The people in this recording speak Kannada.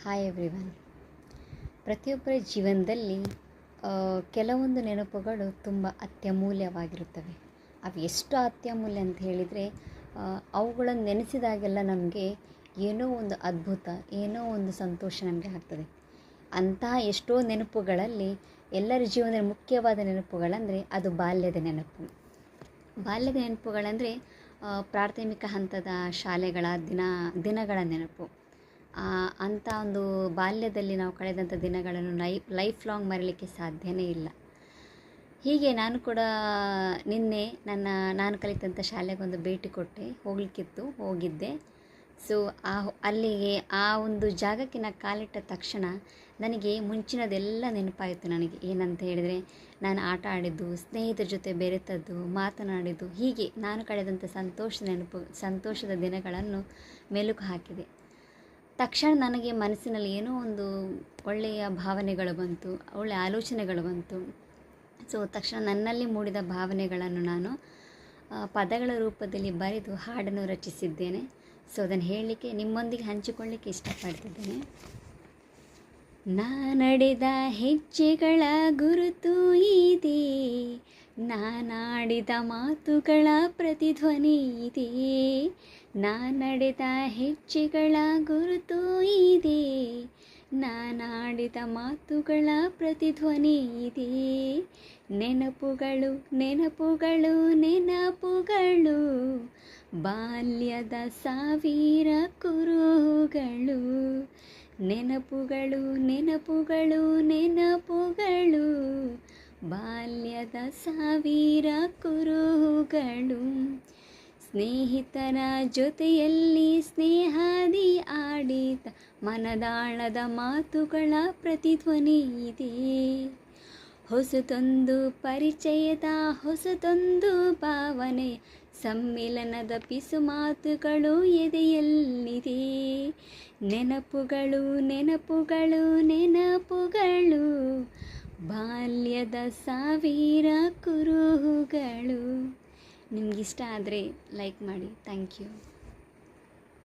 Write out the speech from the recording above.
Hi everyone. ಪ್ರತಿಯೊಬ್ಬರ ಜೀವನದಲ್ಲಿ ಕೆಲವೊಂದು ನೆನಪುಗಳು ತುಂಬ ಅತ್ಯಮೂಲ್ಯವಾಗಿರುತ್ತವೆ. ಅವು ಎಷ್ಟು ಅತ್ಯಮೂಲ್ಯ ಅಂತ ಹೇಳಿದರೆ, ಅವುಗಳನ್ನು ನೆನೆಸಿದಾಗೆಲ್ಲ ನಮಗೆ ಏನೋ ಒಂದು ಅದ್ಭುತ, ಏನೋ ಒಂದು ಸಂತೋಷ ನಮಗೆ ಆಗ್ತದೆ. ಅಂತಹ ಎಷ್ಟೋ ನೆನಪುಗಳಲ್ಲಿ ಎಲ್ಲರ ಜೀವನದಲ್ಲಿ ಮುಖ್ಯವಾದ ನೆನಪುಗಳಂದರೆ ಅದು ಬಾಲ್ಯದ ನೆನಪು. ಬಾಲ್ಯದ ನೆನಪುಗಳಂದರೆ ಪ್ರಾಥಮಿಕ ಹಂತದ ಶಾಲೆಗಳ ದಿನಗಳ ನೆನಪು. ಅಂಥ ಒಂದು ಬಾಲ್ಯದಲ್ಲಿ ನಾವು ಕಳೆದಂಥ ದಿನಗಳನ್ನು ಲೈಫ್ ಲಾಂಗ್ ಮರೀಲಿಕ್ಕೆ ಸಾಧ್ಯವೇ ಇಲ್ಲ. ಹೀಗೆ ನಾನು ಕೂಡ ನಿನ್ನೆ ನಾನು ಕಲಿತಂಥ ಶಾಲೆಗೊಂದು ಭೇಟಿ ಕೊಟ್ಟೆ, ಹೋಗಿದ್ದೆ. ಸೊ ಅಲ್ಲಿಗೆ ಆ ಒಂದು ಜಾಗಕ್ಕೆ ನಾನು ಕಾಲಿಟ್ಟ ತಕ್ಷಣ ನನಗೆ ಮುಂಚಿನದೆಲ್ಲ ನೆನಪಾಯಿತು. ನನಗೆ ಏನಂತ ಹೇಳಿದರೆ, ನಾನು ಆಟ ಆಡಿದ್ದು, ಸ್ನೇಹಿತರ ಜೊತೆ ಬೆರೆತದ್ದು, ಮಾತನಾಡಿದ್ದು, ಹೀಗೆ ನಾನು ಕಳೆದಂಥ ಸಂತೋಷದ ದಿನಗಳನ್ನು ಮೆಲುಕು ಹಾಕಿದೆ. ತಕ್ಷಣ ನನಗೆ ಮನಸ್ಸಿನಲ್ಲಿ ಏನೋ ಒಂದು ಒಳ್ಳೆಯ ಭಾವನೆಗಳು ಬಂತು, ಒಳ್ಳೆಯ ಆಲೋಚನೆಗಳು ಬಂತು. ಸೊ ತಕ್ಷಣ ನನ್ನಲ್ಲಿ ಮೂಡಿದ ಭಾವನೆಗಳನ್ನು ನಾನು ಪದಗಳ ರೂಪದಲ್ಲಿ ಬರೆದು ಹಾಡನ್ನು ರಚಿಸಿದ್ದೇನೆ. ಸೊ ಅದನ್ನು ಹೇಳಲಿಕ್ಕೆ, ನಿಮ್ಮೊಂದಿಗೆ ಹಂಚಿಕೊಳ್ಳಿಕ್ಕೆ ಇಷ್ಟಪಡ್ತಿದ್ದೇನೆ. ನಡೆದ ಹೆಜ್ಜೆಗಳ ಗುರುತು ಇದೆ, ನಾನಾಡಿದ ಮಾತುಗಳ ಪ್ರತಿಧ್ವನಿ ಇದೆ. ನಡೆದ ಹೆಜ್ಜೆಗಳ ಗುರುತು ಇದೆ, ನಾನಾಡಿದ ಮಾತುಗಳ ಪ್ರತಿಧ್ವನಿ ಇದೆ. ನೆನಪುಗಳು ನೆನಪುಗಳು ನೆನಪುಗಳು, ಬಾಲ್ಯದ ಸಾವಿರ ಕುರುಹುಗಳು. ನೆನಪುಗಳು ನೆನಪುಗಳು ನೆನಪುಗಳು, ಬಾಲ್ಯದ ಸಾವಿರ ಕುರುಹುಗಳು. ಸ್ನೇಹಿತರ ಜೊತೆಯಲ್ಲಿ ಸ್ನೇಹಾದಿ ಆಡಿದ ಮನದಾಳದ ಮಾತುಗಳ ಪ್ರತಿಧ್ವನಿ ಇದೆ. ಹೊಸತೊಂದು ಪರಿಚಯದ ಹೊಸತೊಂದು ಭಾವನೆಯ ಸಮ್ಮಿಲನದ ಪಿಸು ಮಾತುಗಳು ಎದೆಯಲ್ಲಿದೆ. ನೆನಪುಗಳು ನೆನಪುಗಳು ನೆನಪುಗಳು, ಬಾಲ್ಯದ ಸಾವಿರ ಕುರುಹುಗಳು. ನಿಮಗಿಷ್ಟ ಆದರೆ ಲೈಕ್ ಮಾಡಿ. Thank you.